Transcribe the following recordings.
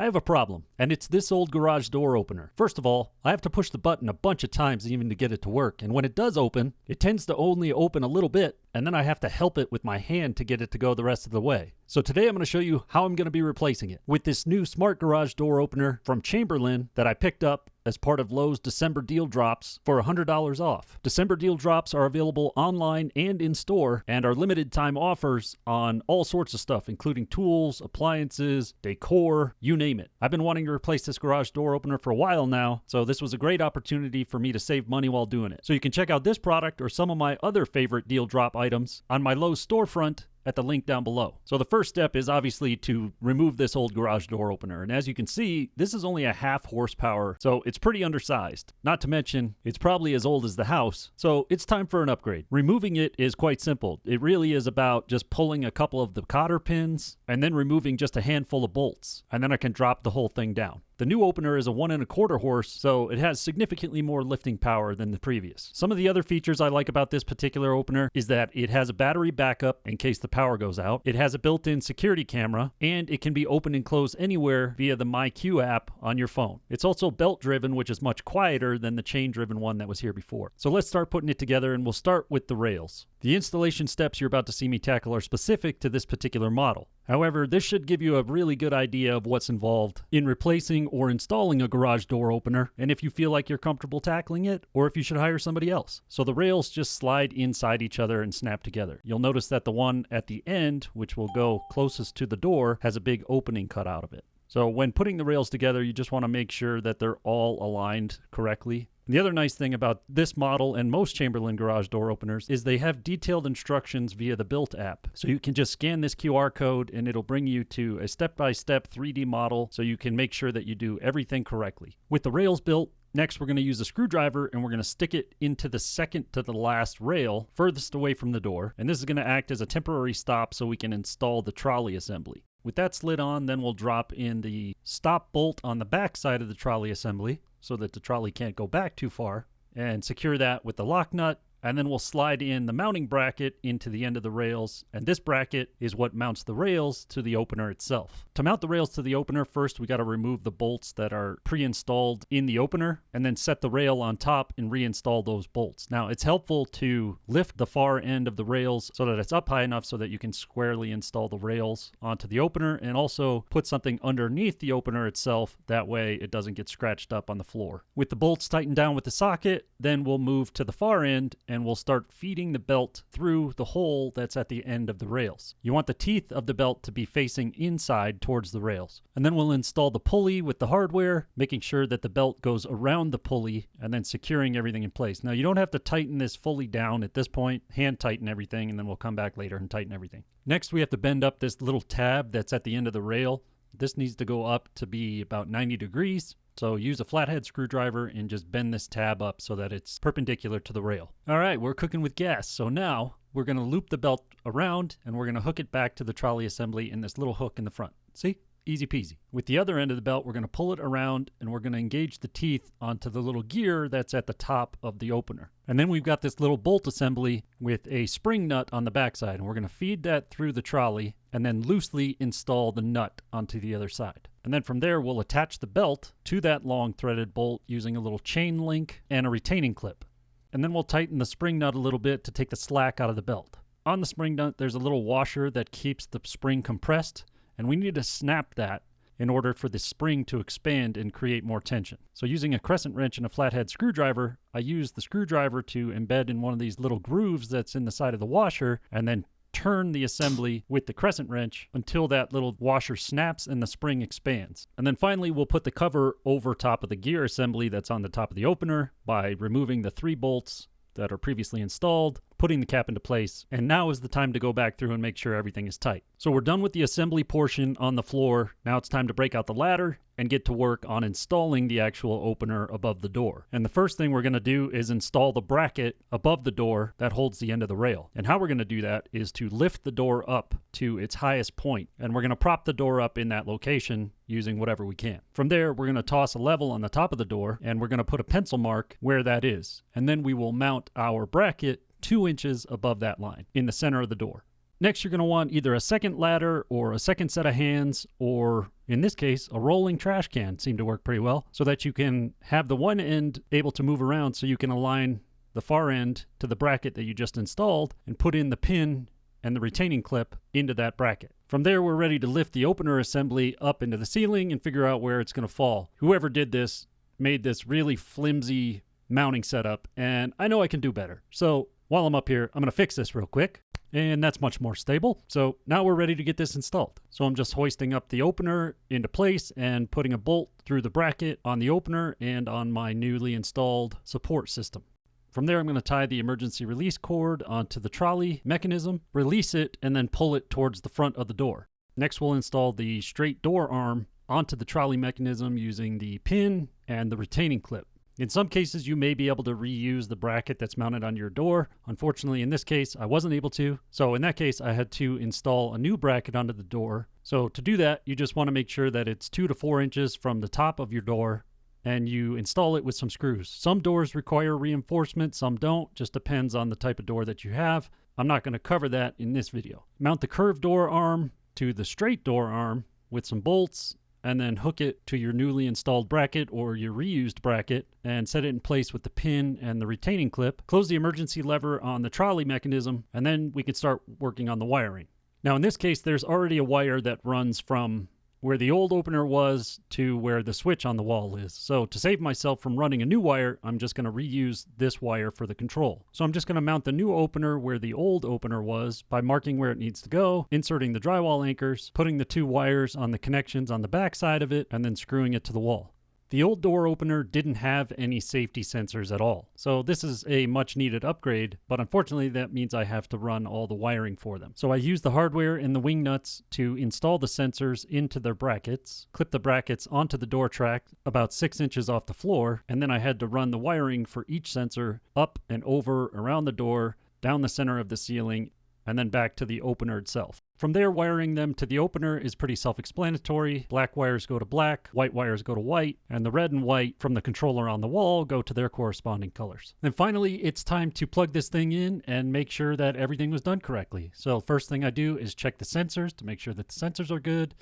I have a problem, and it's this old garage door opener. First of all, I have to push the button a bunch of times even to get it to work, and when it does open, it tends to only open a little bit, and then I have to help it with my hand to get it to go the rest of the way. So today I'm going to show you how I'm going to be replacing it with this new smart garage door opener from Chamberlain that I picked up as part of Lowe's December deal drops for $100 off. December deal drops are available online and in store and are limited time offers on all sorts of stuff, including tools, appliances, decor, you name it. I've been wanting to replace this garage door opener for a while now, so this was a great opportunity for me to save money while doing it. So you can check out this product or some of my other favorite deal drop items on my Lowe's storefront at the link down below. So the first step is obviously to remove this old garage door opener. And as you can see, this is only a half horsepower, so it's pretty undersized. Not to mention, it's probably as old as the house, so it's time for an upgrade. Removing it is quite simple. It really is about just pulling a couple of the cotter pins and then removing just a handful of bolts. And then I can drop the whole thing down. The new opener is a 1 1/4 horse, so it has significantly more lifting power than the previous. Some of the other features I like about this particular opener is that it has a battery backup in case the power goes out. It has a built-in security camera, and it can be opened and closed anywhere via the MyQ app on your phone. It's also belt-driven, which is much quieter than the chain-driven one that was here before. So let's start putting it together, and we'll start with the rails. The installation steps you're about to see me tackle are specific to this particular model. However, this should give you a really good idea of what's involved in replacing or installing a garage door opener, and if you feel like you're comfortable tackling it, or if you should hire somebody else. So the rails just slide inside each other and snap together. You'll notice that the one at the end, which will go closest to the door, has a big opening cut out of it. So when putting the rails together, you just want to make sure that they're all aligned correctly. The other nice thing about this model and most Chamberlain garage door openers is they have detailed instructions via the Built app. So you can just scan this QR code and it'll bring you to a step-by-step 3D model so you can make sure that you do everything correctly. With the rails built, next we're going to use a screwdriver and we're going to stick it into the second to the last rail furthest away from the door. And this is going to act as a temporary stop so we can install the trolley assembly. With that slid on, then we'll drop in the stop bolt on the back side of the trolley assembly so that the trolley can't go back too far, and secure that with the lock nut. And then we'll slide in the mounting bracket into the end of the rails, and this bracket is what mounts the rails to the opener itself. To mount the rails to the opener, first we got to remove the bolts that are pre-installed in the opener, and then set the rail on top and reinstall those bolts. Now, it's helpful to lift the far end of the rails so that it's up high enough so that you can squarely install the rails onto the opener, and also put something underneath the opener itself. That way it doesn't get scratched up on the floor. With the bolts tightened down with the socket, then we'll move to the far end and we'll start feeding the belt through the hole that's at the end of the rails. You want the teeth of the belt to be facing inside towards the rails. And then we'll install the pulley with the hardware, making sure that the belt goes around the pulley and then securing everything in place. Now, you don't have to tighten this fully down at this point. Hand tighten everything, and then we'll come back later and tighten everything. Next, we have to bend up this little tab that's at the end of the rail. This needs to go up to be about 90 degrees. So use a flathead screwdriver and just bend this tab up so that it's perpendicular to the rail. All right, we're cooking with gas. So now we're going to loop the belt around and we're going to hook it back to the trolley assembly in this little hook in the front. See? Easy peasy. With the other end of the belt, we're going to pull it around and we're going to engage the teeth onto the little gear that's at the top of the opener. And then we've got this little bolt assembly with a spring nut on the backside, and we're going to feed that through the trolley and then loosely install the nut onto the other side. And then from there, we'll attach the belt to that long threaded bolt using a little chain link and a retaining clip. And then we'll tighten the spring nut a little bit to take the slack out of the belt. On the spring nut, there's a little washer that keeps the spring compressed, and we need to snap that in order for the spring to expand and create more tension. So using a crescent wrench and a flathead screwdriver, I use the screwdriver to embed in one of these little grooves that's in the side of the washer, and then turn the assembly with the crescent wrench until that little washer snaps and the spring expands. And then finally, we'll put the cover over top of the gear assembly that's on the top of the opener by removing the 3 bolts that are previously installed, putting the cap into place, and now is the time to go back through and make sure everything is tight. So we're done with the assembly portion on the floor. Now it's time to break out the ladder and get to work on installing the actual opener above the door. And the first thing we're going to do is install the bracket above the door that holds the end of the rail. And how we're going to do that is to lift the door up to its highest point, and we're going to prop the door up in that location using whatever we can. From there, we're going to toss a level on the top of the door, and we're going to put a pencil mark where that is. And then we will mount our bracket 2 inches above that line in the center of the door. Next, you're going to want either a second ladder or a second set of hands or In this case, a rolling trash can seemed to work pretty well, so that you can have the one end able to move around so you can align the far end to the bracket that you just installed and put in the pin and the retaining clip into that bracket. From there, we're ready to lift the opener assembly up into the ceiling and figure out where it's going to fall. Whoever did this made this really flimsy mounting setup, and I know I can do better. So while I'm up here, I'm going to fix this real quick, and that's much more stable. So now we're ready to get this installed. So I'm just hoisting up the opener into place and putting a bolt through the bracket on the opener and on my newly installed support system. From there, I'm going to tie the emergency release cord onto the trolley mechanism, release it, and then pull it towards the front of the door. Next, we'll install the straight door arm onto the trolley mechanism using the pin and the retaining clip. In some cases, you may be able to reuse the bracket that's mounted on your door. Unfortunately, in this case, I wasn't able to. So in that case, I had to install a new bracket onto the door. So to do that, you just want to make sure that it's 2 to 4 inches from the top of your door, and you install it with some screws. Some doors require reinforcement, some don't. Just depends on the type of door that you have. I'm not going to cover that in this video. Mount the curved door arm to the straight door arm with some bolts, and then hook it to your newly installed bracket or your reused bracket and set it in place with the pin and the retaining clip. Close the emergency lever on the trolley mechanism, and then we can start working on the wiring. Now in this case, there's already a wire that runs from where the old opener was to where the switch on the wall is. So to save myself from running a new wire, I'm just going to reuse this wire for the control. So I'm just going to mount the new opener where the old opener was by marking where it needs to go, inserting the drywall anchors, putting the 2 wires on the connections on the back side of it, and then screwing it to the wall. The old door opener didn't have any safety sensors at all. So this is a much needed upgrade, but unfortunately that means I have to run all the wiring for them. So I used the hardware and the wing nuts to install the sensors into their brackets, clip the brackets onto the door track about 6 inches off the floor, and then I had to run the wiring for each sensor up and over around the door, down the center of the ceiling, and then back to the opener itself. From there, wiring them to the opener is pretty self-explanatory. Black wires go to black, white wires go to white, and the red and white from the controller on the wall go to their corresponding colors. Then finally, it's time to plug this thing in and make sure that everything was done correctly. So first thing I do is check the sensors to make sure that the sensors are good,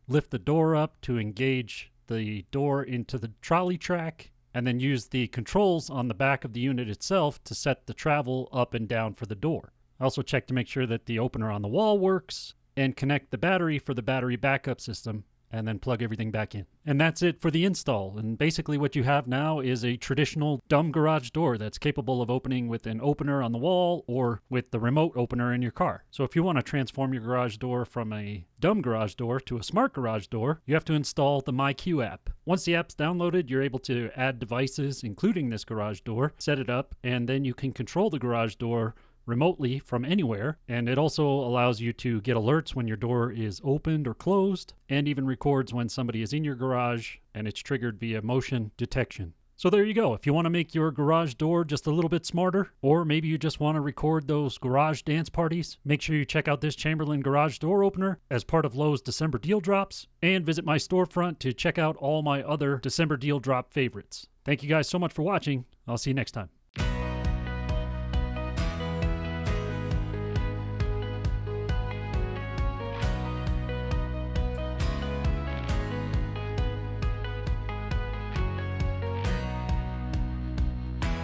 lift the door up to engage the door into the trolley track, and then use the controls on the back of the unit itself to set the travel up and down for the door. I also check to make sure that the opener on the wall works and connect the battery for the battery backup system and then plug everything back in. And that's it for the install. And basically what you have now is a traditional dumb garage door that's capable of opening with an opener on the wall or with the remote opener in your car. So if you want to transform your garage door from a dumb garage door to a smart garage door, you have to install the MyQ app. Once the app's downloaded, you're able to add devices, including this garage door, set it up, and then you can control the garage door remotely from anywhere, and it also allows you to get alerts when your door is opened or closed, and even records when somebody is in your garage, and it's triggered via motion detection. So there you go. If you want to make your garage door just a little bit smarter, or maybe you just want to record those garage dance parties, make sure you check out this Chamberlain garage door opener as part of Lowe's December deal drops, and visit my storefront to check out all my other December deal drop favorites. Thank you guys so much for watching. I'll see you next time.